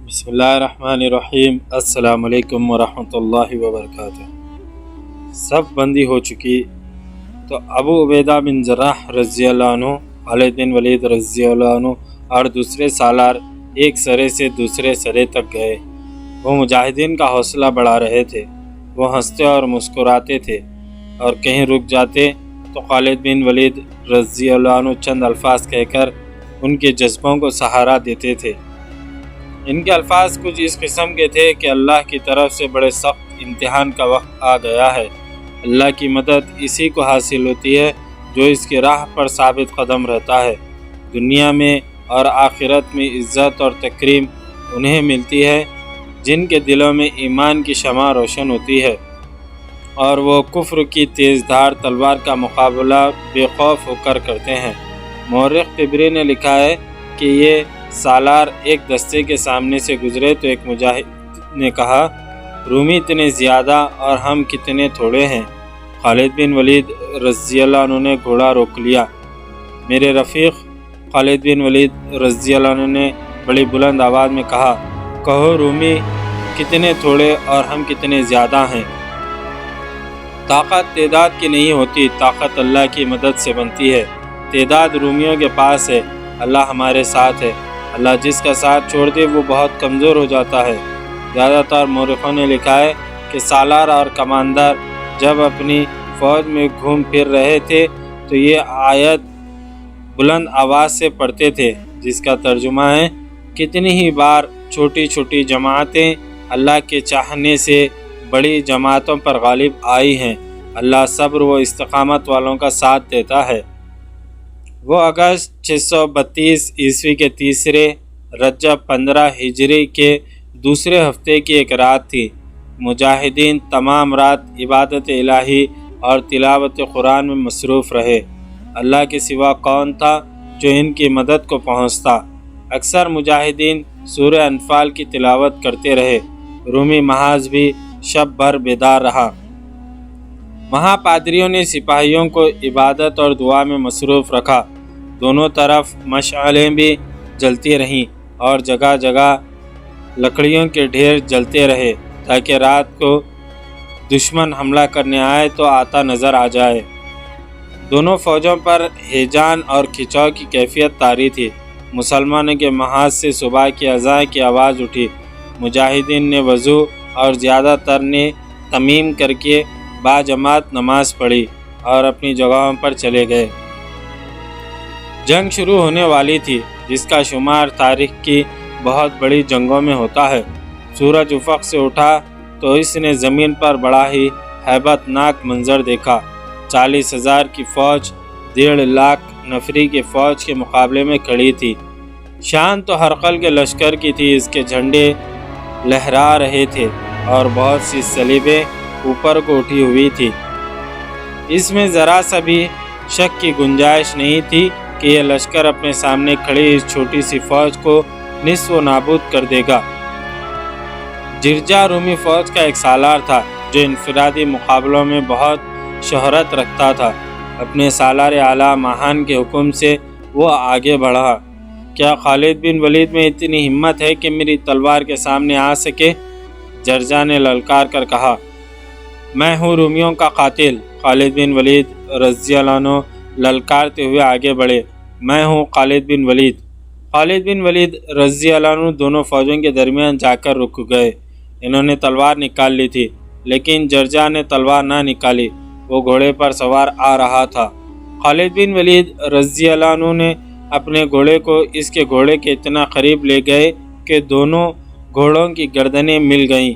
بسم اللہ الرحمن الرحیم۔ السلام علیکم ورحمۃ اللہ وبرکاتہ۔ صف بندی ہو چکی تو ابو عبیدہ بن جراح رضی اللہ عنہ، خالد بن ولید رضی اللہ عنہ اور دوسرے سالار ایک سرے سے دوسرے سرے تک گئے۔ وہ مجاہدین کا حوصلہ بڑھا رہے تھے۔ وہ ہنستے اور مسکراتے تھے، اور کہیں رک جاتے تو خالد بن ولید رضی اللہ عنہ چند الفاظ کہہ کر ان کے جذبوں کو سہارا دیتے تھے۔ ان کے الفاظ کچھ اس قسم کے تھے کہ اللہ کی طرف سے بڑے سخت امتحان کا وقت آ گیا ہے۔ اللہ کی مدد اسی کو حاصل ہوتی ہے جو اس کی راہ پر ثابت قدم رہتا ہے۔ دنیا میں اور آخرت میں عزت اور تکریم انہیں ملتی ہے جن کے دلوں میں ایمان کی شمع روشن ہوتی ہے، اور وہ کفر کی تیز دھار تلوار کا مقابلہ بے خوف ہو کر کرتے ہیں۔ مورخ طبری نے لکھا ہے کہ یہ سالار ایک دستے کے سامنے سے گزرے تو ایک مجاہد نے کہا، رومی اتنے زیادہ اور ہم کتنے تھوڑے ہیں۔ خالد بن ولید رضی اللہ عنہ نے گھوڑا روک لیا۔ میرے رفیق خالد بن ولید رضی اللہ عنہ نے بڑی بلند آواز میں کہا، کہو رومی کتنے تھوڑے اور ہم کتنے زیادہ ہیں۔ طاقت تعداد کی نہیں ہوتی، طاقت اللہ کی مدد سے بنتی ہے۔ تعداد رومیوں کے پاس ہے، اللہ ہمارے ساتھ ہے۔ اللہ جس کا ساتھ چھوڑ دے وہ بہت کمزور ہو جاتا ہے۔ زیادہ تر مورخوں نے لکھا ہے کہ سالار اور کماندار جب اپنی فوج میں گھوم پھر رہے تھے تو یہ آیت بلند آواز سے پڑھتے تھے، جس کا ترجمہ ہے، کتنی ہی بار چھوٹی چھوٹی جماعتیں اللہ کے چاہنے سے بڑی جماعتوں پر غالب آئی ہیں۔ اللہ صبر و استقامت والوں کا ساتھ دیتا ہے۔ وہ اگست 632 عیسوی کے تیسرے رجب 15 ہجری کے دوسرے ہفتے کی ایک رات تھی۔ مجاہدین تمام رات عبادت الہی اور تلاوت قرآن میں مصروف رہے۔ اللہ کے سوا کون تھا جو ان کی مدد کو پہنچتا؟ اکثر مجاہدین سورہ انفال کی تلاوت کرتے رہے۔ رومی محاذ بھی شب بھر بیدار رہا۔ وہاں پادریوں نے سپاہیوں کو عبادت اور دعا میں مصروف رکھا۔ دونوں طرف مشعلیں بھی جلتی رہیں اور جگہ جگہ لکڑیوں کے ڈھیر جلتے رہے تاکہ رات کو دشمن حملہ کرنے آئے تو آتا نظر آ جائے۔ دونوں فوجوں پر ہیجان اور کھچاؤ کی کیفیت طاری تھی۔ مسلمانوں کے محاذ سے صبح کی اذان کی آواز اٹھی۔ مجاہدین نے وضو اور زیادہ تر نے تمیم کر کے باجماعت نماز پڑھی اور اپنی جگہوں پر چلے گئے۔ جنگ شروع ہونے والی تھی، جس کا شمار تاریخ کی بہت بڑی جنگوں میں ہوتا ہے۔ سورج افق سے اٹھا تو اس نے زمین پر بڑا ہی ہیبت ناک منظر دیکھا۔ 40,000 کی فوج 1.5 لاکھ نفری کی فوج کے مقابلے میں کھڑی تھی۔ شان تو ہرقل کے لشکر کی تھی، اس کے جھنڈے لہرا رہے تھے اور بہت سی صلیبیں اوپر کو اٹھی ہوئی تھی۔ اس میں ذرا سا بھی شک کی گنجائش نہیں تھی کہ یہ لشکر اپنے سامنے کھڑی اس چھوٹی سی فوج کو نصف و نابود کر دے گا۔ جرجا رومی فوج کا ایک سالار تھا جو انفرادی مقابلوں میں بہت شہرت رکھتا تھا۔ اپنے سالار اعلیٰ ماہان کے حکم سے وہ آگے بڑھا۔ کیا خالد بن ولید میں اتنی ہمت ہے کہ میری تلوار کے سامنے آ سکے؟ جرجا نے للکار کر کہا، میں ہوں رومیوں کا قاتل۔ خالد بن ولید رضی اللہ عنہ للکارتے ہوئے آگے بڑھے، میں ہوں خالد بن ولید۔ خالد بن ولید رضی اللہ عنہ دونوں فوجوں کے درمیان جا کر رک گئے۔ انہوں نے تلوار نکال لی تھی، لیکن جرجا نے تلوار نہ نکالی، وہ گھوڑے پر سوار آ رہا تھا۔ خالد بن ولید رضی اللہ عنہ نے اپنے گھوڑے کو اس کے گھوڑے کے اتنا قریب لے گئے کہ دونوں گھوڑوں کی گردنیں مل گئیں۔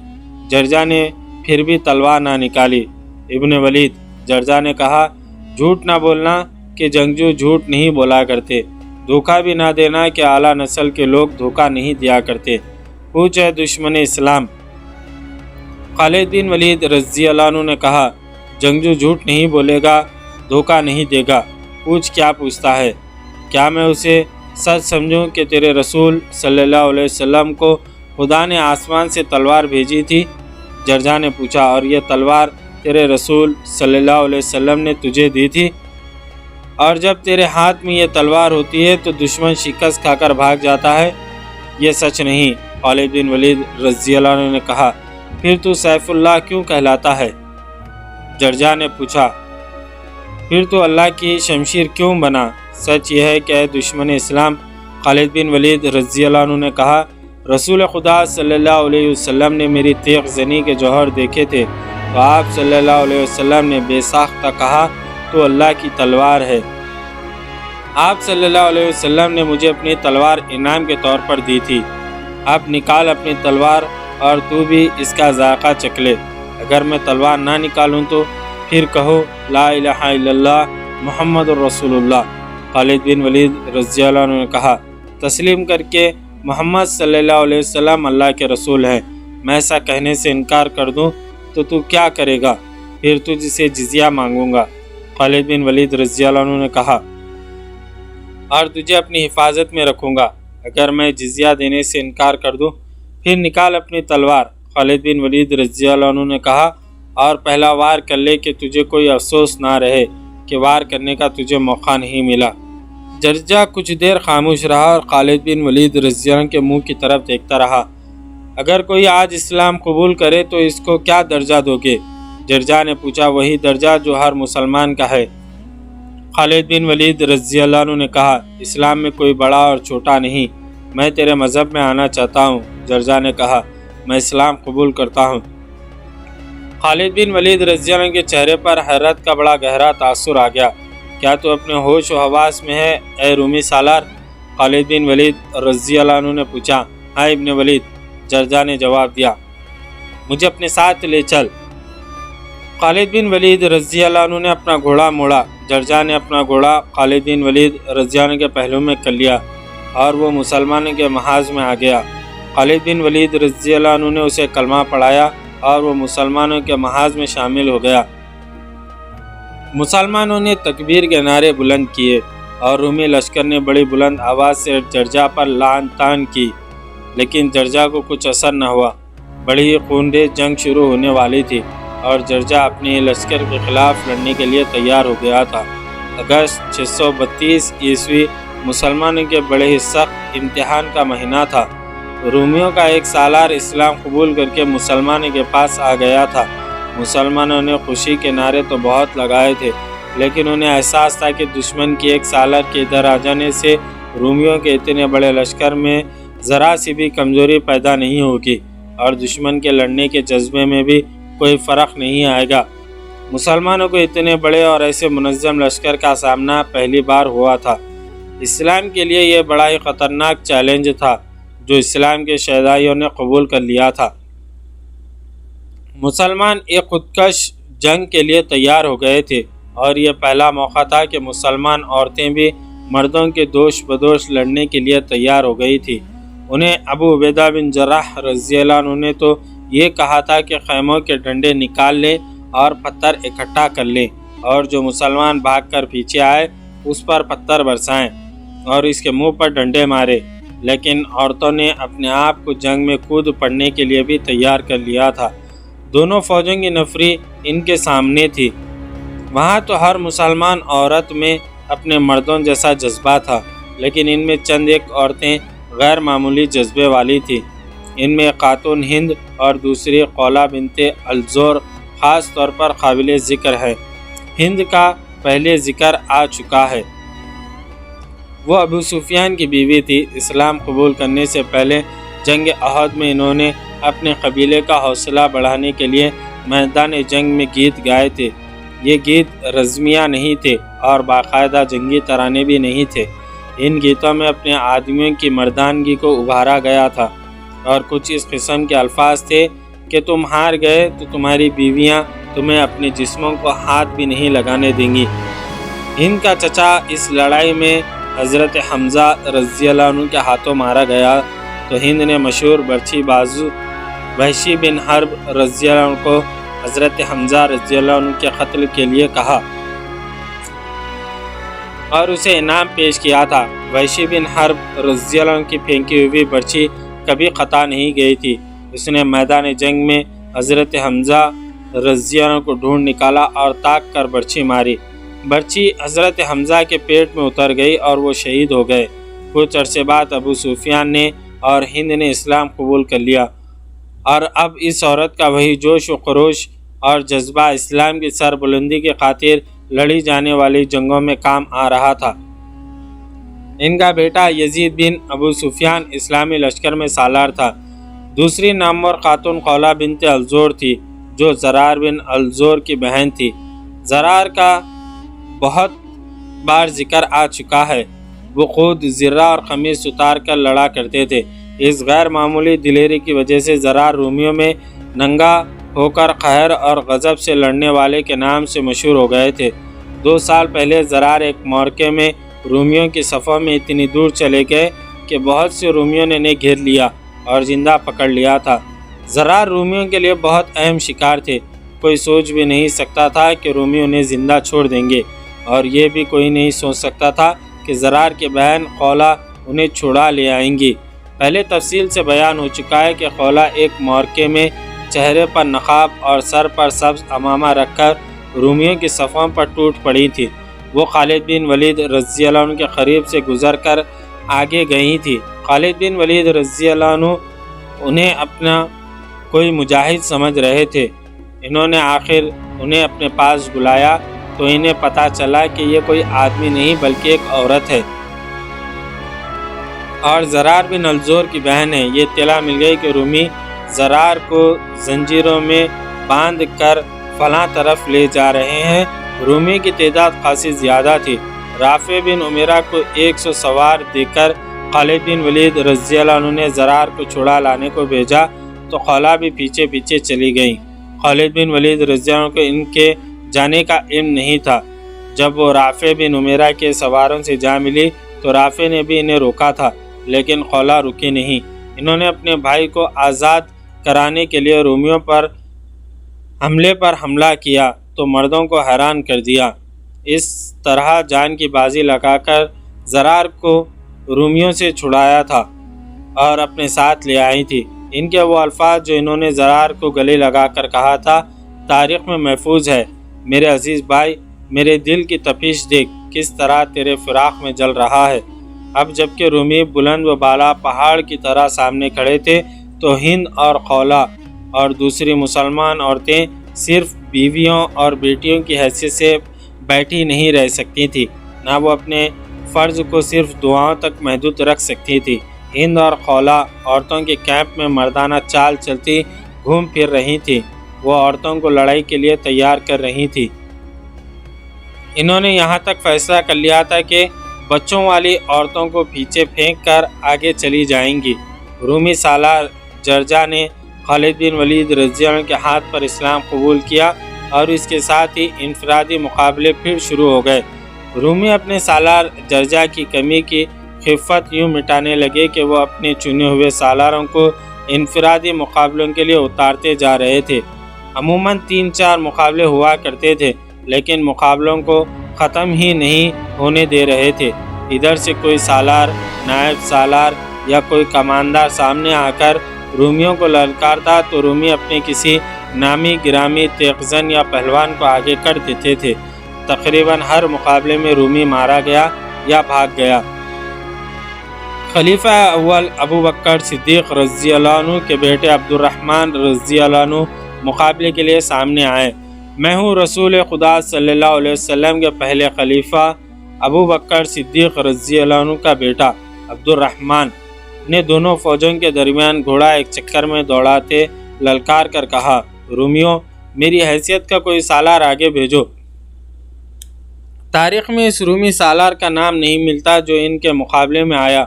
جرجا نے پھر بھی تلوار نہ نکالی۔ ابن ولید، جرجا نے کہا، جھوٹ نہ بولنا کہ جنگجو جھوٹ نہیں بولا کرتے، دھوکہ بھی نہ دینا کہ اعلیٰ نسل کے لوگ دھوکہ نہیں دیا کرتے۔ پوچھ ہے دشمن اسلام۔ خالد بن ولید رضی اللہ عنہ نے کہا، جنگجو جھوٹ نہیں بولے گا، دھوکہ نہیں دے گا۔ پوچھ کیا پوچھتا ہے؟ کیا میں اسے سچ سمجھوں کہ تیرے رسول صلی اللہ علیہ وسلم کو خدا نے آسمان سے تلوار بھیجی تھی؟ جرجا نے پوچھا، اور یہ تلوار تیرے رسول صلی اللہ علیہ وسلم نے تجھے دی تھی؟ اور جب تیرے ہاتھ میں یہ تلوار ہوتی ہے تو دشمن شکست کھا کر بھاگ جاتا ہے؟ یہ سچ نہیں، خالد بن ولید رضی اللہ عنہ نے کہا، پھر تو سیف اللہ کیوں کہلاتا ہے؟ جرجا نے پوچھا، پھر تو اللہ کی شمشیر کیوں بنا؟ سچ یہ ہے کہ اے دشمن اسلام، خالد بن ولید رضی اللہ عنہ نے کہا، رسول خدا صلی اللہ علیہ وسلم نے میری تیغ زنی کے جوہر دیکھے تھے تو آپ صلی اللہ علیہ وسلم نے بے ساختہ کہا تو اللہ کی تلوار ہے۔ آپ صلی اللہ علیہ وسلم نے مجھے اپنی تلوار انعام کے طور پر دی تھی، اب نکال اپنی تلوار اور تو بھی اس کا ذائقہ چکھ لے۔ اگر میں تلوار نہ نکالوں تو پھر کہو لا الہ الا اللہ محمد الرسول اللہ۔ خالد بن ولید رضی اللہ عنہ نے کہا، تسلیم کر کے محمد صلی اللہ علیہ وسلم اللہ کے رسول ہیں۔ میں ایسا کہنے سے انکار کر دوں تو کیا کرے گا؟ پھر تجھ سے جزیہ مانگوں گا۔ خالد بن ولید رضی اللہ عنہ نے کہا، اور تجھے اپنی حفاظت میں رکھوں گا۔ اگر میں جزیہ دینے سے انکار کر دوں پھر نکال اپنی تلوار۔ خالد بن ولید رضی اللہ عنہ نے کہا، اور پہلا وار کر لے کہ تجھے کوئی افسوس نہ رہے کہ وار کرنے کا تجھے موقع نہیں ملا۔ جرجا کچھ دیر خاموش رہا اور خالد بن ولید رضی اللہ عنہ کے منہ کی طرف دیکھتا رہا۔ اگر کوئی آج اسلام قبول کرے تو اس کو کیا درجہ دو گے؟ جرجا نے پوچھا، وہی درجہ جو ہر مسلمان کا ہے۔ خالد بن ولید رضی اللہ عنہ نے کہا، اسلام میں کوئی بڑا اور چھوٹا نہیں، میں تیرے مذہب میں آنا چاہتا ہوں۔ جرجا نے کہا، میں اسلام قبول کرتا ہوں۔ خالد بن ولید رضی اللہ عنہ کے چہرے پر حیرت کا بڑا گہرا تاثر آ گیا۔ کیا تو اپنے ہوش و حواس میں ہے اے رومی سالار؟ خالد بن ولید رضی اللہ عنہ نے پوچھا۔ ہاں ابن ولید، جرجا نے جواب دیا، مجھے اپنے ساتھ لے چل۔ خالد بن ولید رضی اللہ عنہ نے اپنا گھوڑا موڑا۔ جرجا نے اپنا گھوڑا خالد بن ولید رضی اللہ عنہ کے پہلو میں کر لیا اور وہ مسلمانوں کے محاذ میں آ گیا۔ خالد بن ولید رضی اللہ عنہ نے اسے کلمہ پڑھایا اور وہ مسلمانوں کے محاذ میں شامل ہو گیا۔ مسلمانوں نے تکبیر کے نعرے بلند کیے اور رومی لشکر نے بڑی بلند آواز سے جرجا پر لعن طعن کی، لیکن جرجا کو کچھ اثر نہ ہوا۔ بڑی ہی خونریز جنگ شروع ہونے والی تھی اور جرجا اپنے لشکر کے خلاف لڑنے کے لیے تیار ہو گیا تھا۔ اگست 632 عیسوی مسلمانوں کے بڑے ہی سخت امتحان کا مہینہ تھا۔ رومیوں کا ایک سالار اسلام قبول کر کے مسلمانوں کے پاس آ گیا تھا۔ مسلمانوں نے خوشی کے نعرے تو بہت لگائے تھے، لیکن انہیں احساس تھا کہ دشمن کی ایک سالار کے ادھر آ جانے سے رومیوں کے اتنے بڑے لشکر میں ذرا سی بھی کمزوری پیدا نہیں ہوگی اور دشمن کے لڑنے کے جذبے میں بھی کوئی فرق نہیں آئے گا۔ مسلمانوں کو اتنے بڑے اور ایسے منظم لشکر کا سامنا پہلی بار ہوا تھا۔ اسلام کے لیے یہ بڑا ہی خطرناک چیلنج تھا جو اسلام کے شہدائیوں نے قبول کر لیا تھا۔ مسلمان ایک خودکش جنگ کے لیے تیار ہو گئے تھے اور یہ پہلا موقع تھا کہ مسلمان عورتیں بھی مردوں کے دوش بدوش لڑنے کے لیے تیار ہو گئی تھی۔ انہیں ابو عبیدہ بن جراح رضی اللہ عنہ نے تو یہ کہا تھا کہ خیموں کے ڈنڈے نکال لیں اور پتھر اکٹھا کر لیں اور جو مسلمان بھاگ کر پیچھے آئے اس پر پتھر برسائیں اور اس کے منہ پر ڈنڈے مارے، لیکن عورتوں نے اپنے آپ کو جنگ میں کود پڑنے کے لیے بھی تیار کر لیا تھا۔ دونوں فوجوں کی نفری ان کے سامنے تھی۔ وہاں تو ہر مسلمان عورت میں اپنے مردوں جیسا جذبہ تھا، لیکن ان میں چند ایک عورتیں غیر معمولی جذبے والی تھیں۔ ان میں خاتون ہند اور دوسری قولہ بنت الزور خاص طور پر قابل ذکر ہے۔ ہند کا پہلے ذکر آ چکا ہے۔ وہ ابو سفیان کی بیوی تھی۔ اسلام قبول کرنے سے پہلے جنگ احد میں انہوں نے اپنے قبیلے کا حوصلہ بڑھانے کے لیے میدان جنگ میں گیت گائے تھے۔ یہ گیت رزمیہ نہیں تھے اور باقاعدہ جنگی ترانے بھی نہیں تھے۔ ان گیتوں میں اپنے آدمیوں کی مردانگی کو ابھارا گیا تھا اور کچھ اس قسم کے الفاظ تھے کہ تم ہار گئے تو تمہاری بیویاں تمہیں اپنے جسموں کو ہاتھ بھی نہیں لگانے دیں گی۔ ہند کا چچا اس لڑائی میں حضرت حمزہ رضی اللہ عنہ کے ہاتھوں مارا گیا تو ہند نے مشہور برچھی بازو وحشی بن حرب رضی اللہ عنہ کو حضرت حمزہ رضی اللہ عنہ کے قتل کے لیے کہا اور اسے انعام پیش کیا تھا۔ وحشی بن حرب رضی اللہ عنہ کی پھینکی ہوئی برچھی کبھی قطع نہیں گئی تھی۔ اس نے میدان جنگ میں حضرت حمزہ رضی اللہ عنہ کو ڈھونڈ نکالا اور تاک کر برچھی ماری۔ برچھی حضرت حمزہ کے پیٹ میں اتر گئی اور وہ شہید ہو گئے۔ کچھ عرصے بعد ابو سفیان نے اور ہند نے اسلام قبول کر لیا، اور اب اس عورت کا وہی جوش و خروش اور جذبہ اسلام کی سربلندی کی خاطر لڑی جانے والی جنگوں میں کام آ رہا تھا۔ ان کا بیٹا یزید بن ابو سفیان اسلامی لشکر میں سالار تھا۔ دوسری نامور خاتون خولہ بنت الزور تھی، جو زرار بن الزور کی بہن تھی۔ زرار کا بہت بار ذکر آ چکا ہے۔ وہ خود زرہ اور قمیص اتار کر لڑا کرتے تھے۔ اس غیر معمولی دلیری کی وجہ سے زرار رومیوں میں ننگا ہو کر قہر اور غضب سے لڑنے والے کے نام سے مشہور ہو گئے تھے۔ 2 سال پہلے زرار ایک معرکے میں رومیوں کی صفوں میں اتنی دور چلے گئے کہ بہت سے رومیوں نے انہیں گھیر لیا اور زندہ پکڑ لیا تھا۔ زرار رومیوں کے لیے بہت اہم شکار تھے۔ کوئی سوچ بھی نہیں سکتا تھا کہ رومی انہیں زندہ چھوڑ دیں گے، اور یہ بھی کوئی نہیں سوچ سکتا تھا کہ زرار کی بہن خولہ انہیں چھڑا لے آئیں گی۔ پہلے تفصیل سے بیان ہو چکا ہے کہ خولہ ایک معرکے میں چہرے پر نقاب اور سر پر سبز عمامہ رکھ کر رومیوں کی صفوں پر ٹوٹ پڑی تھی۔ وہ خالد بن ولید رضی اللہ عنہ کے قریب سے گزر کر آگے گئی تھی۔ خالد بن ولید رضی اللہ عنہ انہیں اپنا کوئی مجاہد سمجھ رہے تھے۔ انہوں نے آخر انہیں اپنے پاس بلایا تو انہیں پتہ چلا کہ یہ کوئی آدمی نہیں بلکہ ایک عورت ہے اور زرار بن الزور کی بہن ہے۔ یہ اطلاع مل گئی کہ رومی زرار کو زنجیروں میں باندھ کر فلاں طرف لے جا رہے ہیں۔ رومی کی تعداد خاصی زیادہ تھی۔ رافع بن عمیرہ کو 100 سوار دے کر خالد بن ولید رضی اللہ عنہ نے زرار کو چھڑا لانے کو بھیجا تو خولہ بھی پیچھے پیچھے چلی گئیں۔ خالد بن ولید رضی اللہ عنہ کو ان کے جانے کا علم نہیں تھا۔ جب وہ رافع بن عمیرہ کے سواروں سے جا ملی تو رافع نے بھی انہیں روکا تھا، لیکن خولہ رکی نہیں۔ انہوں نے اپنے بھائی کو آزاد کرانے کے لیے رومیوں پر حملہ کیا تو مردوں کو حیران کر دیا۔ اس طرح جان کی بازی لگا کر زرار کو رومیوں سے چھڑایا تھا اور اپنے ساتھ لے آئی تھی۔ ان کے وہ الفاظ جو انہوں نے زرار کو گلے لگا کر کہا تھا تاریخ میں محفوظ ہے: میرے عزیز بھائی، میرے دل کی تپش دیکھ کس طرح تیرے فراق میں جل رہا ہے۔ اب جب کہ رومی بلند و بالا پہاڑ کی طرح سامنے کھڑے تھے تو ہند اور خولہ اور دوسری مسلمان عورتیں صرف بیویوں اور بیٹیوں کی حیثیت سے بیٹھی نہیں رہ سکتی تھیں، نہ وہ اپنے فرض کو صرف دعاؤں تک محدود رکھ سکتی تھی۔ ہند اور خولہ عورتوں کے کیمپ میں مردانہ چال چلتی گھوم پھر رہی تھی۔ وہ عورتوں کو لڑائی کے لیے تیار کر رہی تھی۔ انہوں نے یہاں تک فیصلہ کر لیا تھا کہ بچوں والی عورتوں کو پیچھے پھینک کر آگے چلی جائیں گی۔ رومی سالار جرجا نے خالد بن ولید رضی اللہ عنہ کے ہاتھ پر اسلام قبول کیا اور اس کے ساتھ ہی انفرادی مقابلے پھر شروع ہو گئے۔ رومی اپنے سالار جرجا کی کمی کی خفت یوں مٹانے لگے کہ وہ اپنے چنے ہوئے سالاروں کو انفرادی مقابلوں کے لیے اتارتے جا رہے تھے۔ عموماً 3-4 مقابلے ہوا کرتے تھے، لیکن مقابلوں کو ختم ہی نہیں ہونے دے رہے تھے۔ ادھر سے کوئی سالار، نائب سالار یا کوئی کماندار سامنے آ کر رومیوں کو للکارتا تو رومی اپنے کسی نامی گرامی تیغزن یا پہلوان کو آگے کر دیتے تھے۔ تقریباً ہر مقابلے میں رومی مارا گیا یا بھاگ گیا۔ خلیفہ اول ابو بکر صدیق رضی اللہ عنہ کے بیٹے عبد الرحمن رضی اللہ عنہ مقابلے کے لیے سامنے آئے۔ میں ہوں رسول خدا صلی اللہ علیہ وسلم کے پہلے خلیفہ ابو بکر صدیق رضی اللہ عنہ کا بیٹا عبد الرحمن نے دونوں فوجوں کے درمیان گھوڑا ایک چکر میں دوڑاتے للکار کر کہا: رومیوں، میری حیثیت کا کوئی سالار آگے بھیجو۔ تاریخ میں اس رومی سالار کا نام نہیں ملتا جو ان کے مقابلے میں آیا۔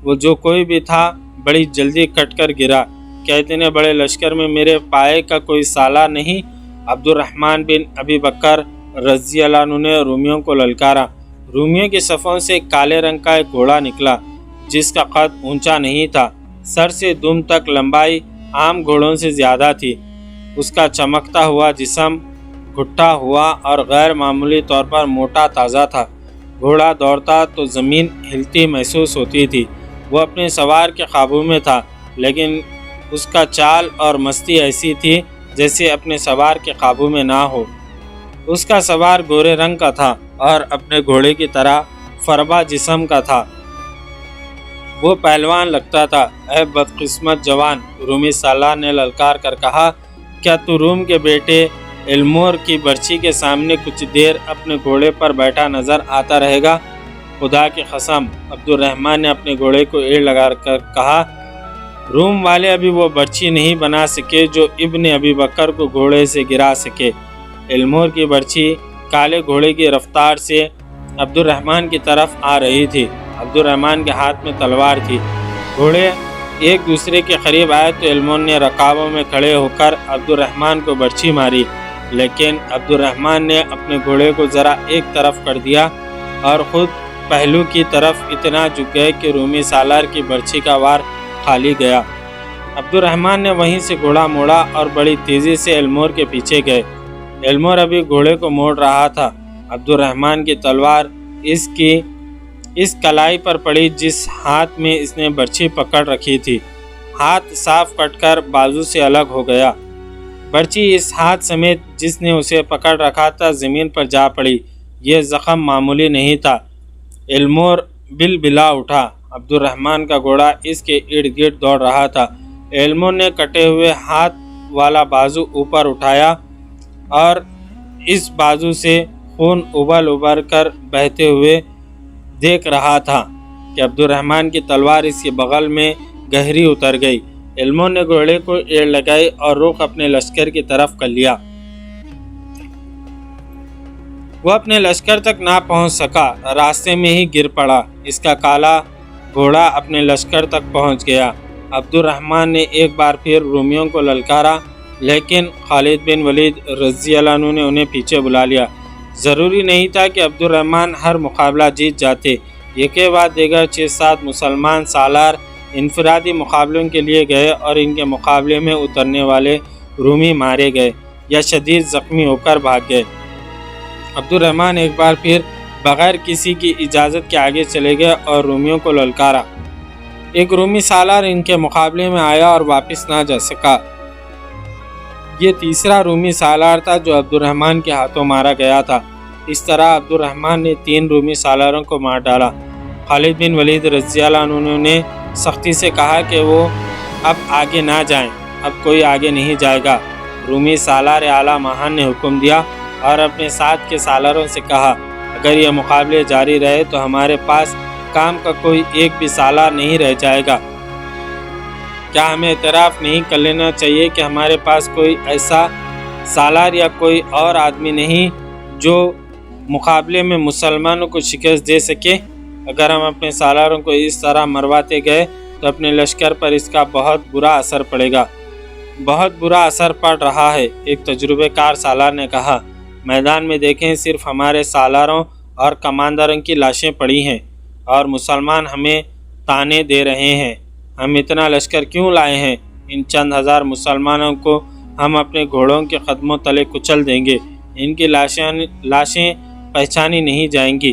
وہ جو کوئی بھی تھا بڑی جلدی کٹ کر گرا۔ کیا اتنے بڑے لشکر میں میرے پائے کا کوئی سالار نہیں؟ عبد الرحمن بن ابی بکر رضی اللہ عنہ نے رومیوں کو للکارا۔ رومیوں کی صفوں سے کالے رنگ کا ایک گھوڑا نکلا جس کا قد اونچا نہیں تھا، سر سے دم تک لمبائی عام گھوڑوں سے زیادہ تھی۔ اس کا چمکتا ہوا جسم گھٹا ہوا اور غیر معمولی طور پر موٹا تازہ تھا۔ گھوڑا دوڑتا تو زمین ہلتی محسوس ہوتی تھی۔ وہ اپنے سوار کے قابو میں تھا، لیکن اس کا چال اور مستی ایسی تھی جیسے اپنے سوار کے قابو میں نہ ہو۔ اس کا سوار گورے رنگ کا تھا اور اپنے گھوڑے کی طرح فربا جسم کا تھا۔ وہ پہلوان لگتا تھا۔ اے بدقسمت جوان، رومی سالار نے للکار کر کہا، کیا تو روم کے بیٹے ایلمور کی برچی کے سامنے کچھ دیر اپنے گھوڑے پر بیٹھا نظر آتا رہے گا؟ خدا کی قسم، عبد الرحمن نے اپنے گھوڑے کو ایڑ لگا کر کہا، روم والے ابھی وہ برچی نہیں بنا سکے جو ابن ابی بکر کو گھوڑے سے گرا سکے۔ ایلمور کی برچی کالے گھوڑے کی رفتار سے عبد الرحمن کی طرف آ رہی تھی۔ عبد الرحمن کے ہاتھ میں تلوار تھی۔ گھوڑے ایک دوسرے کے قریب آئے تو ایلمور نے رکابوں میں کھڑے ہو کر عبد الرحمن کو برچی ماری، لیکن عبد الرحمن نے اپنے گھوڑے کو ذرا ایک طرف کر دیا اور خود پہلو کی طرف اتنا جھک گئے کہ رومی سالار کی برچی کا وار خالی گیا۔ عبد الرحمن نے وہیں سے گھوڑا موڑا اور بڑی تیزی سے ایلمور کے پیچھے گئے۔ ایلمور ابھی گھوڑے کو موڑ رہا تھا۔ عبد الرحمن کی تلوار اس کلائی پر پڑی جس ہاتھ میں اس نے برچی پکڑ رکھی تھی۔ ہاتھ صاف کٹ کر بازو سے الگ ہو گیا۔ برچی اس ہاتھ سمیت جس نے اسے پکڑ رکھا تھا زمین پر جا پڑی۔ یہ زخم معمولی نہیں تھا۔ ایلمور بلبلا اٹھا۔ عبد الرحمن کا گھوڑا اس کے ارد گرد دوڑ رہا تھا۔ ایلمور نے کٹے ہوئے ہاتھ والا بازو اوپر اٹھایا اور اس بازو سے خون ابل کر بہتے ہوئے دیکھ رہا تھا کہ عبد الرحمن کی تلوار اس کے بغل میں گہری اتر گئی۔ ایلمور نے گھوڑے کو ایڑ لگائی اور رخ اپنے لشکر کی طرف کر لیا۔ وہ اپنے لشکر تک نہ پہنچ سکا، راستے میں ہی گر پڑا۔ اس کا کالا گھوڑا اپنے لشکر تک پہنچ گیا۔ عبد الرحمن نے ایک بار پھر رومیوں کو للکارا، لیکن خالد بن ولید رضی اللہ عنہ نے انہیں پیچھے بلا لیا۔ ضروری نہیں تھا کہ عبد الرحمن ہر مقابلہ جیت جاتے۔ یہ کے بعد دیگر 6-7 مسلمان سالار انفرادی مقابلوں کے لیے گئے اور ان کے مقابلے میں اترنے والے رومی مارے گئے یا شدید زخمی ہو کر بھاگ گئے۔ عبد الرحمن ایک بار پھر بغیر کسی کی اجازت کے آگے چلے گئے اور رومیوں کو للکارا۔ ایک رومی سالار ان کے مقابلے میں آیا اور واپس نہ جا سکا۔ یہ تیسرا رومی سالار تھا جو عبد الرحمن کے ہاتھوں مارا گیا تھا۔ اس طرح عبد الرحمن نے 3 رومی سالاروں کو مار ڈالا۔ خالد بن ولید رضی اللہ عنہ نے سختی سے کہا کہ وہ اب آگے نہ جائیں، اب کوئی آگے نہیں جائے گا۔ رومی سالار اعلیٰ ماہان نے حکم دیا اور اپنے ساتھ کے سالاروں سے کہا، اگر یہ مقابلے جاری رہے تو ہمارے پاس کام کا کوئی ایک بھی سالار نہیں رہ جائے گا۔ کیا ہمیں اعتراف نہیں کر لینا چاہیے کہ ہمارے پاس کوئی ایسا سالار یا کوئی اور آدمی نہیں جو مقابلے میں مسلمانوں کو شکست دے سکے؟ اگر ہم اپنے سالاروں کو اس طرح مرواتے گئے تو اپنے لشکر پر اس کا بہت برا اثر پڑے گا۔ بہت برا اثر پڑ رہا ہے، ایک تجربہ کار سالار نے کہا۔ میدان میں دیکھیں، صرف ہمارے سالاروں اور کمانداروں کی لاشیں پڑی ہیں اور مسلمان ہمیں تانے دے رہے ہیں۔ ہم اتنا لشکر کیوں لائے ہیں؟ ان چند ہزار مسلمانوں کو ہم اپنے گھوڑوں کے قدموں تلے کچل دیں گے۔ ان کی لاشیں پہچانی نہیں جائیں گی۔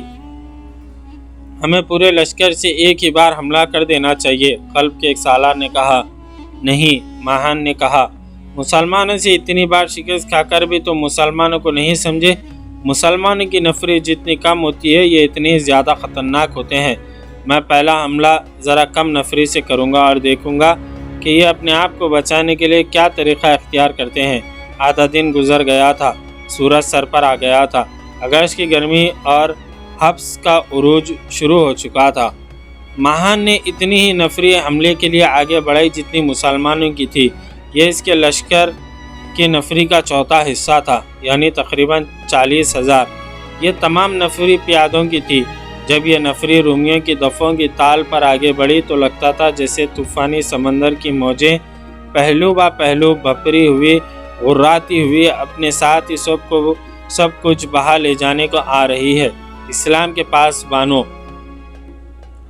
ہمیں پورے لشکر سے ایک ہی بار حملہ کر دینا چاہیے۔ قلب کے ایک سالار نے کہا۔ نہیں، ماہان نے کہا، مسلمانوں سے اتنی بار شکست کھا کر بھی تم مسلمانوں کو نہیں سمجھے؟ مسلمانوں کی نفرت جتنی کم ہوتی ہے یہ اتنی زیادہ خطرناک ہوتے ہیں۔ میں پہلا حملہ ذرا کم نفری سے کروں گا اور دیکھوں گا کہ یہ اپنے آپ کو بچانے کے لیے کیا طریقہ اختیار کرتے ہیں۔ آدھا دن گزر گیا تھا، سورج سر پر آ گیا تھا، اگست کی گرمی اور حبس کا عروج شروع ہو چکا تھا۔ ماہان نے اتنی ہی نفری حملے کے لیے آگے بڑھائی جتنی مسلمانوں کی تھی۔ یہ اس کے لشکر کی نفری کا چوتھا حصہ تھا، یعنی تقریباً 40,000۔ یہ تمام نفری پیادوں کی تھی۔ جب یہ نفری رومیوں کی دفوں کی تال پر آگے بڑھی تو لگتا تھا جیسے طوفانی سمندر کی موجیں پہلو با پہلو بھپری ہوئی غراتی ہوئی اپنے ساتھ ہی سب کچھ بہا لے جانے کو آ رہی ہے۔ اسلام کے پاس بانو،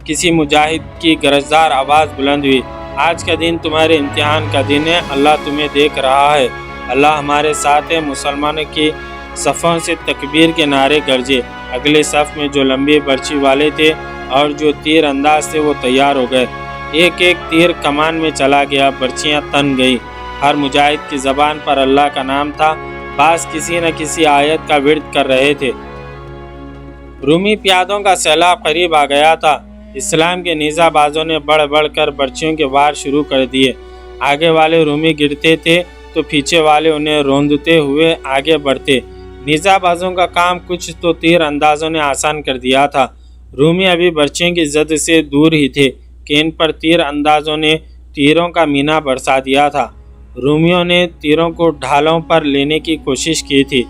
کسی مجاہد کی گرجدار آواز بلند ہوئی، آج کا دن تمہارے امتحان کا دن ہے، اللہ تمہیں دیکھ رہا ہے، اللہ ہمارے ساتھ ہے۔ مسلمانوں کی صفوں سے تکبیر کے نعرے گرجے۔ اگلے صف میں جو لمبی برچی والے تھے اور جو تیر انداز تھے وہ تیار ہو گئے۔ ایک ایک تیر کمان میں چلا گیا، برچیاں تن گئی۔ ہر مجاہد کی زبان پر اللہ کا نام تھا، بعض کسی نہ کسی آیت کا ورد کر رہے تھے۔ رومی پیادوں کا سیلاب قریب آ گیا تھا۔ اسلام کے نیزہ بازوں نے بڑھ بڑھ کر برچیوں کے وار شروع کر دیے۔ آگے والے رومی گرتے تھے تو پیچھے والے انہیں روندتے ہوئے آگے بڑھتے۔ نیزہ بازوں کا کام کچھ تو تیر اندازوں نے آسان کر دیا تھا۔ رومی ابھی برچیوں کی زد سے دور ہی تھے کہ ان پر تیر اندازوں نے تیروں کا مینہ برسا دیا تھا۔ رومیوں نے تیروں کو ڈھالوں پر لینے کی کوشش کی تھی،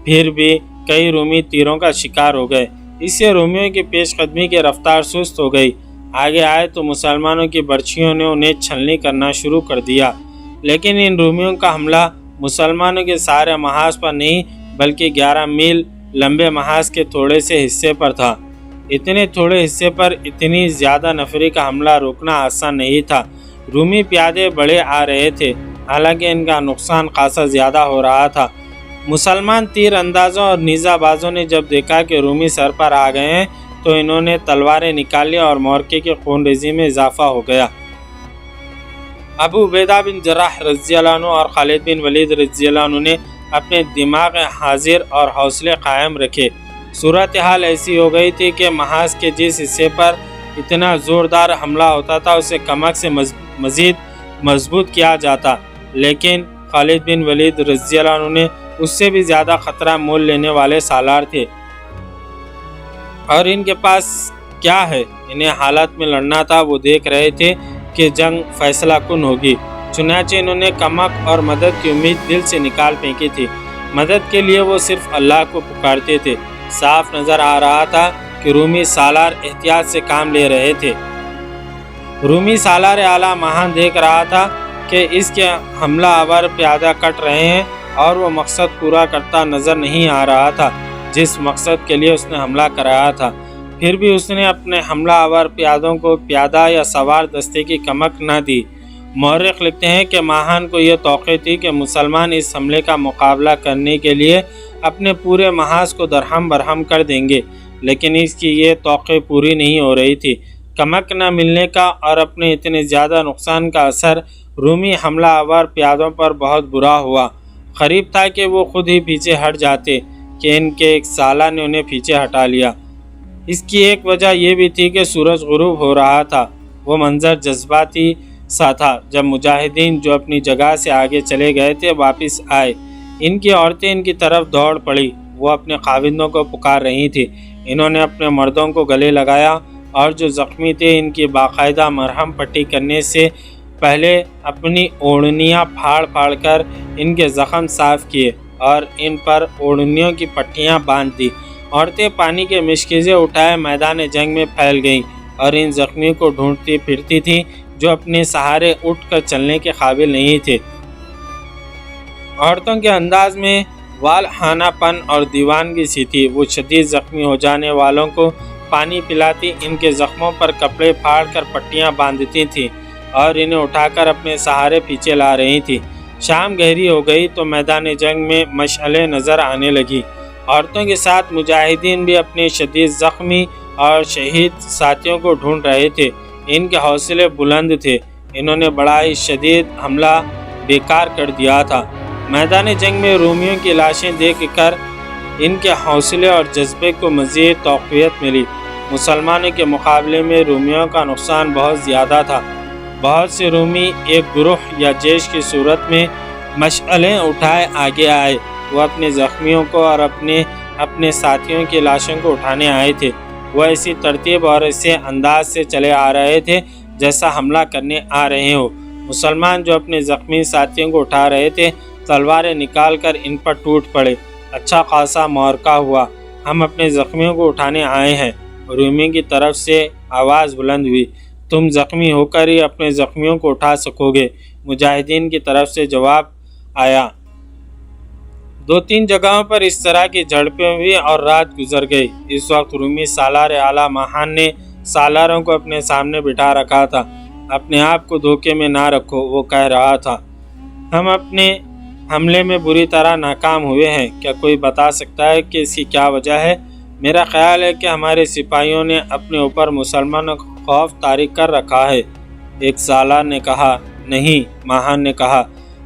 پھر بھی کئی رومی تیروں کا شکار ہو گئے۔ اس سے رومیوں کی پیش قدمی کی رفتار سست ہو گئی۔ آگے آئے تو مسلمانوں کی برچیوں نے انہیں چھلنی کرنا شروع کر دیا، لیکن ان رومیوں کا حملہ مسلمانوں کے سارے محاذ پر نہیں بلکہ 11 میل لمبے محاذ کے تھوڑے سے حصے پر تھا۔ اتنے تھوڑے حصے پر اتنی زیادہ نفری کا حملہ روکنا آسان نہیں تھا۔ رومی پیادے بڑھے آ رہے تھے، حالانکہ ان کا نقصان خاصا زیادہ ہو رہا تھا۔ مسلمان تیر اندازوں اور نیزہ بازوں نے جب دیکھا کہ رومی سر پر آ گئے ہیں تو انہوں نے تلواریں نکالی اور معرکے کی خون ریزی میں اضافہ ہو گیا۔ ابو عبیدہ بن جراح رضی اللہ عنہ اور خالد بن ولید رضی اللہ عنہ نے اپنے دماغ حاضر اور حوصلے قائم رکھے۔ صورتحال ایسی ہو گئی تھی کہ محاذ کے جس حصے پر اتنا زوردار حملہ ہوتا تھا اسے کمک سے مزید مضبوط کیا جاتا، لیکن خالد بن ولید رضی اللہ عنہ نے اس سے بھی زیادہ خطرہ مول لینے والے سالار تھے، اور ان کے پاس کیا ہے، انہیں حالات میں لڑنا تھا۔ وہ دیکھ رہے تھے کہ جنگ فیصلہ کن ہوگی، چنانچہ انہوں نے کمک اور مدد کی امید دل سے نکال پھینکی تھی۔ مدد کے لیے وہ صرف اللہ کو پکارتے تھے۔ صاف نظر آ رہا تھا کہ رومی سالار احتیاط سے کام لے رہے تھے۔ رومی سالار اعلیٰ مہان دیکھ رہا تھا کہ اس کے حملہ آور پیادہ کٹ رہے ہیں اور وہ مقصد پورا کرتا نظر نہیں آ رہا تھا جس مقصد کے لیے اس نے حملہ کرایا تھا۔ پھر بھی اس نے اپنے حملہ آور پیادوں کو پیادہ یا سوار دستے کی کمک نہ دی۔ مورخ لکھتے ہیں کہ ماہان کو یہ توقع تھی کہ مسلمان اس حملے کا مقابلہ کرنے کے لیے اپنے پورے محاذ کو درہم برہم کر دیں گے، لیکن اس کی یہ توقع پوری نہیں ہو رہی تھی۔ کمک نہ ملنے کا اور اپنے اتنے زیادہ نقصان کا اثر رومی حملہ آور پیادوں پر بہت برا ہوا۔ قریب تھا کہ وہ خود ہی پیچھے ہٹ جاتے کہ ان کے ایک سالہ نے انہیں پیچھے ہٹا لیا۔ اس کی ایک وجہ یہ بھی تھی کہ سورج غروب ہو رہا تھا۔ وہ منظر جذباتی سا تھا۔ جب مجاہدین جو اپنی جگہ سے آگے چلے گئے تھے واپس آئے، ان کی عورتیں ان کی طرف دوڑ پڑی۔ وہ اپنے خاوندوں کو پکار رہی تھی۔ انہوں نے اپنے مردوں کو گلے لگایا اور جو زخمی تھے ان کی باقاعدہ مرہم پٹی کرنے سے پہلے اپنی اوڑھنیاں پھاڑ پھاڑ کر ان کے زخم صاف کیے اور ان پر اوڑھنیوں کی پٹیاں باندھ دی۔ عورتیں پانی کے مشکیزیں اٹھائے میدان جنگ میں پھیل گئیں اور ان زخمیوں کو ڈھونڈتی پھرتی تھیں جو اپنے سہارے اٹھ کر چلنے کے قابل نہیں تھے۔ عورتوں کے انداز میں والہانہ پن اور دیوانگی سی تھی۔ وہ شدید زخمی ہو جانے والوں کو پانی پلاتی، ان کے زخموں پر کپڑے پھاڑ کر پٹیاں باندھتی تھیں اور انہیں اٹھا کر اپنے سہارے پیچھے لا رہی تھیں۔ شام گہری ہو گئی تو میدان جنگ میں مشعلیں نظر آنے لگی۔ عورتوں کے ساتھ مجاہدین بھی اپنے شدید زخمی اور شہید ساتھیوں کو ڈھونڈ رہے تھے۔ ان کے حوصلے بلند تھے۔ انہوں نے بڑا ہی شدید حملہ بیکار کر دیا تھا۔ میدان جنگ میں رومیوں کی لاشیں دیکھ کر ان کے حوصلے اور جذبے کو مزید تقویت ملی۔ مسلمانوں کے مقابلے میں رومیوں کا نقصان بہت زیادہ تھا۔ بہت سے رومی ایک گروہ یا جیش کی صورت میں مشعلیں اٹھائے آگے آئے۔ وہ اپنے زخمیوں کو اور اپنے ساتھیوں کی لاشوں کو اٹھانے آئے تھے۔ وہ ایسی ترتیب اور ایسے انداز سے چلے آ رہے تھے جیسا حملہ کرنے آ رہے ہو۔ مسلمان جو اپنے زخمی ساتھیوں کو اٹھا رہے تھے تلواریں نکال کر ان پر ٹوٹ پڑے۔ اچھا خاصا معرکہ ہوا۔ ہم اپنے زخمیوں کو اٹھانے آئے ہیں۔ رومیوں کی طرف سے آواز بلند ہوئی، تم زخمی ہو کر ہی اپنے زخمیوں کو اٹھا سکو گے۔ مجاہدین کی طرف سے جواب آیا۔ 2-3 جگہوں پر اس طرح کی جھڑپیں ہوئی اور رات گزر گئی۔ اس وقت رومی سالار اعلیٰ ماہان نے سالاروں کو اپنے سامنے بٹھا رکھا تھا۔ اپنے آپ کو دھوکے میں نہ رکھو، وہ کہہ رہا تھا۔ ہم اپنے حملے میں بری طرح ناکام ہوئے ہیں۔ کیا کوئی بتا سکتا ہے کہ اس کی کیا وجہ ہے؟ میرا خیال ہے کہ ہمارے سپاہیوں نے اپنے اوپر مسلمانوں کا خوف طاری کر رکھا ہے۔ ایک سالار نے کہا۔ نہیں، ماہان نے کہا،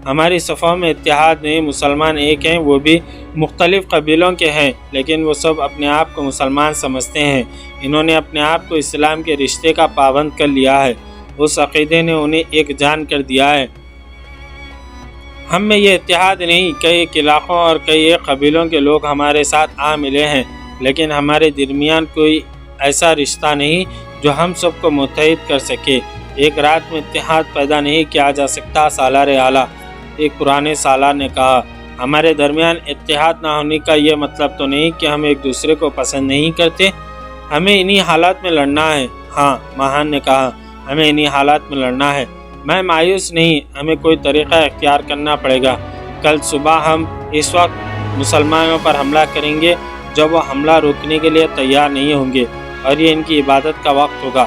ہماری صفوں میں اتحاد نہیں، مسلمان ایک ہیں، وہ بھی مختلف قبیلوں کے ہیں، لیکن وہ سب اپنے آپ کو مسلمان سمجھتے ہیں۔ انہوں نے اپنے آپ کو اسلام کے رشتے کا پابند کر لیا ہے، اس عقیدے نے انہیں ایک جان کر دیا ہے۔ ہم میں یہ اتحاد نہیں، کئی ایک علاقوں اور کئی ایک قبیلوں کے لوگ ہمارے ساتھ آ ملے ہیں، لیکن ہمارے درمیان کوئی ایسا رشتہ نہیں جو ہم سب کو متحد کر سکے۔ ایک رات میں اتحاد پیدا نہیں کیا جا سکتا۔ سالار اعلیٰ ایک پرانے سالار نے کہا، ہمارے درمیان اتحاد نہ ہونے کا یہ مطلب تو نہیں کہ ہم ایک دوسرے کو پسند نہیں کرتے، ہمیں انہی حالات میں لڑنا ہے۔ ہاں، ماہان نے کہا، ہمیں انہی حالات میں لڑنا ہے۔ میں مایوس نہیں، ہمیں کوئی طریقہ اختیار کرنا پڑے گا۔ کل صبح ہم اس وقت مسلمانوں پر حملہ کریں گے جب وہ حملہ روکنے کے لیے تیار نہیں ہوں گے، اور یہ ان کی عبادت کا وقت ہوگا۔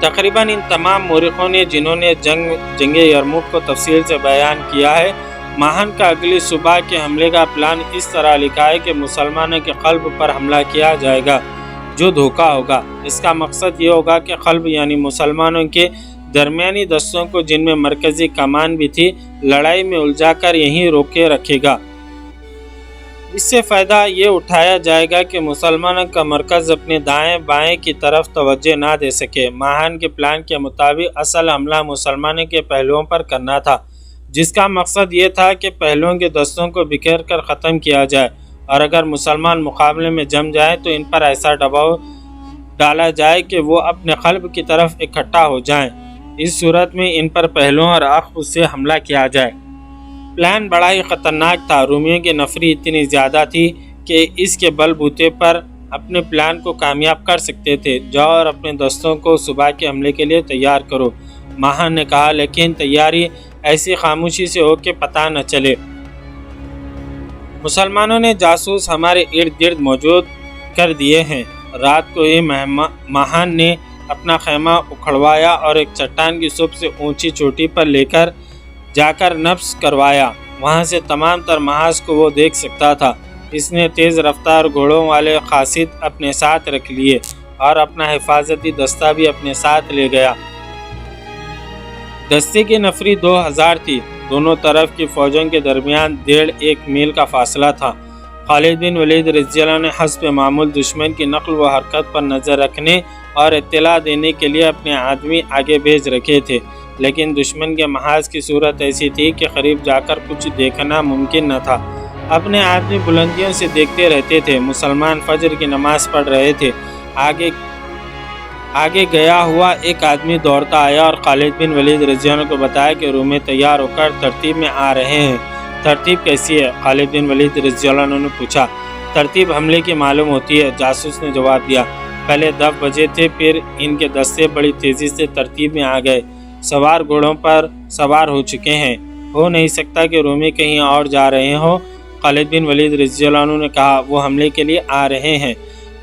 تقریباً ان تمام مورخوں نے جنہوں نے جنگ یرموک کو تفصیل سے بیان کیا ہے، ماہان کا اگلی صبح کے حملے کا پلان اس طرح لکھا ہے کہ مسلمانوں کے قلب پر حملہ کیا جائے گا جو دھوکہ ہوگا۔ اس کا مقصد یہ ہوگا کہ قلب یعنی مسلمانوں کے درمیانی دستوں کو، جن میں مرکزی کمان بھی تھی، لڑائی میں الجھا کر یہیں روکے رکھے گا۔ اس سے فائدہ یہ اٹھایا جائے گا کہ مسلمانوں کا مرکز اپنے دائیں بائیں کی طرف توجہ نہ دے سکے۔ ماہان کے پلان کے مطابق اصل حملہ مسلمانوں کے پہلوؤں پر کرنا تھا، جس کا مقصد یہ تھا کہ پہلوؤں کے دستوں کو بکھیر کر ختم کیا جائے، اور اگر مسلمان مقابلے میں جم جائیں تو ان پر ایسا دباؤ ڈالا جائے کہ وہ اپنے قلب کی طرف اکٹھا ہو جائیں۔ اس صورت میں ان پر پہلوؤں اور عقب سے حملہ کیا جائے۔ پلان بڑا ہی خطرناک تھا۔ رومیوں کی نفری اتنی زیادہ تھی کہ اس کے بل بوتے پر اپنے پلان کو کامیاب کر سکتے تھے۔ جاؤ اور اپنے دستوں کو صبح کے حملے کے لیے تیار کرو، ماہان نے کہا، لیکن تیاری ایسی خاموشی سے ہو کہ پتہ نہ چلے۔ مسلمانوں نے جاسوس ہمارے ارد گرد موجود کر دیے ہیں۔ رات کو ہی ماہان نے اپنا خیمہ اکھڑوایا اور ایک چٹان کی سب سے اونچی چوٹی پر لے کر جا کر نصب کروایا۔ وہاں سے تمام تر محاذ کو وہ دیکھ سکتا تھا۔ اس نے تیز رفتار گھوڑوں والے قاصد اپنے ساتھ رکھ لیے اور اپنا حفاظتی دستہ بھی اپنے ساتھ لے گیا۔ دستے کی نفری 2000 تھی۔ دونوں طرف کی فوجوں کے درمیان 1.5 میل کا فاصلہ تھا۔ خالد بن ولید رضی اللہ عنہ نے حسب معمول دشمن کی نقل و حرکت پر نظر رکھنے اور اطلاع دینے کے لیے اپنے آدمی آگے بھیج رکھے تھے، لیکن دشمن کے محاذ کی صورت ایسی تھی کہ قریب جا کر کچھ دیکھنا ممکن نہ تھا۔ اپنے آدمی بلندیوں سے دیکھتے رہتے تھے۔ مسلمان فجر کی نماز پڑھ رہے تھے۔ آگے گیا ہوا ایک آدمی دوڑتا آیا اور خالد بن ولید رضی اللہ عنہ کو بتایا کہ رومی تیار ہو کر ترتیب میں آ رہے ہیں۔ ترتیب کیسی ہے؟ خالد بن ولید رضی اللہ عنہ نے پوچھا۔ ترتیب حملے کی معلوم ہوتی ہے، جاسوس نے جواب دیا۔ پہلے 10 بجے تھے، پھر ان کے دستے بڑی تیزی سے ترتیب میں آ گئے۔ سوار گھوڑوں پر سوار ہو چکے ہیں۔ ہو نہیں سکتا کہ رومی کہیں اور جا رہے ہوں، خالد بن ولید رضی اللہ عنہ نے کہا۔ وہ حملے کے لیے آ رہے ہیں۔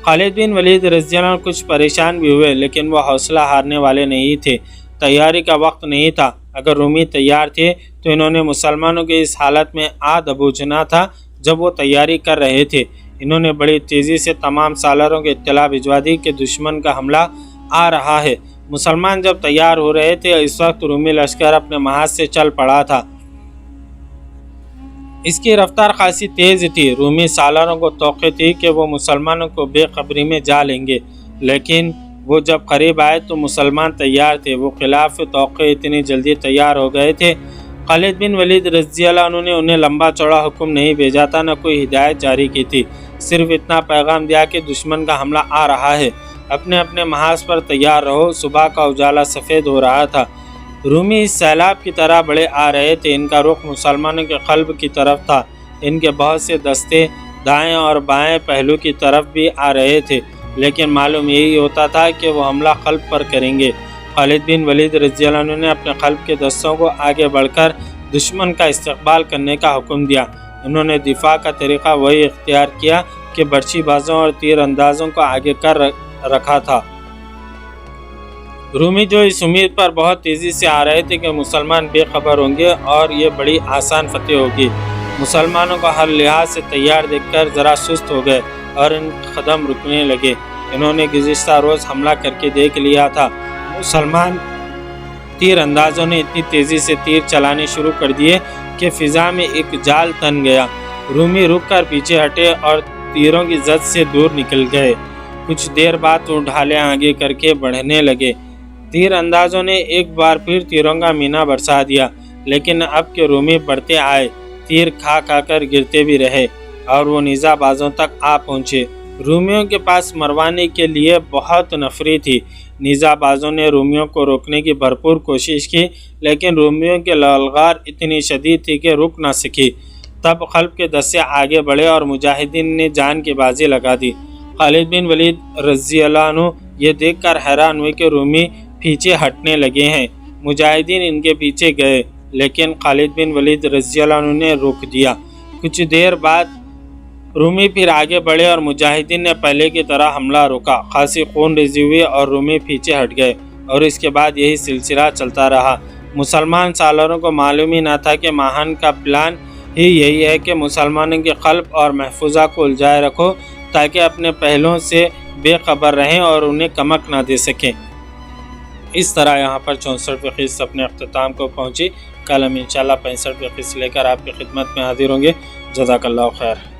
خالد بن ولید رضی اللہ عنہ کچھ پریشان بھی ہوئے، لیکن وہ حوصلہ ہارنے والے نہیں تھے۔ تیاری کا وقت نہیں تھا۔ اگر رومی تیار تھے تو انہوں نے مسلمانوں کی اس حالت میں دبوچنا تھا جب وہ تیاری کر رہے تھے۔ انہوں نے بڑی تیزی سے تمام سالاروں کی اطلاع بھجوا دی کہ دشمن کا حملہ آ رہا ہے۔ مسلمان جب تیار ہو رہے تھے، اس وقت رومی لشکر اپنے محاذ سے چل پڑا تھا۔ اس کی رفتار خاصی تیز تھی۔ رومی سالاروں کو توقع تھی کہ وہ مسلمانوں کو بے خبری میں جا لیں گے، لیکن وہ جب قریب آئے تو مسلمان تیار تھے۔ وہ خلاف توقع اتنی جلدی تیار ہو گئے تھے۔ خالد بن ولید رضی اللہ عنہ نے انہیں لمبا چوڑا حکم نہیں بھیجا تھا، نہ کوئی ہدایت جاری کی تھی، صرف اتنا پیغام دیا کہ دشمن کا حملہ آ رہا ہے، اپنے اپنے محاذ پر تیار رہو۔ صبح کا اجالا سفید ہو رہا تھا۔ رومی اس سیلاب کی طرح بڑے آ رہے تھے۔ ان کا رخ مسلمانوں کے قلب کی طرف تھا۔ ان کے بہت سے دستے دائیں اور بائیں پہلو کی طرف بھی آ رہے تھے، لیکن معلوم یہی ہوتا تھا کہ وہ حملہ قلب پر کریں گے۔ خالد بن ولید رضی اللہ عنہ نے اپنے قلب کے دستوں کو آگے بڑھ کر دشمن کا استقبال کرنے کا حکم دیا۔ انہوں نے دفاع کا طریقہ وہی اختیار کیا کہ برچی بازوں اور تیر اندازوں کو آگے کر رکھا تھا۔ رومی جو اس امید پر بہت تیزی سے آ رہے تھے کہ مسلمان بے خبر ہوں گے اور یہ بڑی آسان فتح ہوگی، مسلمانوں کو ہر لحاظ سے تیار دیکھ کر ذرا سست ہو گئے اور ان قدم رکنے لگے۔ انہوں نے گزشتہ روز حملہ کر کے دیکھ لیا تھا۔ مسلمان تیر اندازوں نے اتنی تیزی سے تیر چلانے شروع کر دیے کہ فضا میں ایک جال تن گیا۔ رومی رک کر پیچھے ہٹے اور تیروں کی زد سے دور نکل گئے۔ کچھ دیر بعد وہ ڈھالیں آگے کر کے بڑھنے لگے۔ تیر اندازوں نے ایک بار پھر تیروں کا مینہ برسا دیا، لیکن اب کے رومی بڑھتے آئے، تیر کھا کر گرتے بھی رہے اور وہ نیزہ بازوں تک آ پہنچے۔ رومیوں کے پاس مروانے کے لیے بہت نفری تھی۔ نیزہ بازوں نے رومیوں کو روکنے کی بھرپور کوشش کی، لیکن رومیوں کی للغار اتنی شدید تھی کہ رک نہ سکی۔ تب خلف کے دستے آگے بڑھے اور مجاہدین نے جان کی بازی لگا دی۔ خالد بن ولید رضی اللہ عنہ یہ دیکھ کر حیران ہوئے کہ رومی پیچھے ہٹنے لگے ہیں۔ مجاہدین ان کے پیچھے گئے، لیکن خالد بن ولید رضی اللہ عنہ نے روک دیا۔ کچھ دیر بعد رومی پھر آگے بڑھے اور مجاہدین نے پہلے کی طرح حملہ روکا۔ خاصی خون ریزی ہوئی اور رومی پیچھے ہٹ گئے، اور اس کے بعد یہی سلسلہ چلتا رہا۔ مسلمان سالاروں کو معلوم ہی نہ تھا کہ ماہان کا پلان ہی یہی ہے کہ مسلمانوں کے قلب اور محفوظہ کو الجھائے رکھو تاکہ اپنے پہلوؤں سے بے خبر رہیں اور انہیں کمک نہ دے سکیں۔ اس طرح یہاں پر 64ویں قسط اپنے اختتام کو پہنچی۔ کل ہم انشاءاللہ 65ویں قسط لے کر آپ کی خدمت میں حاضر ہوں گے۔ جزاک اللہ خیر۔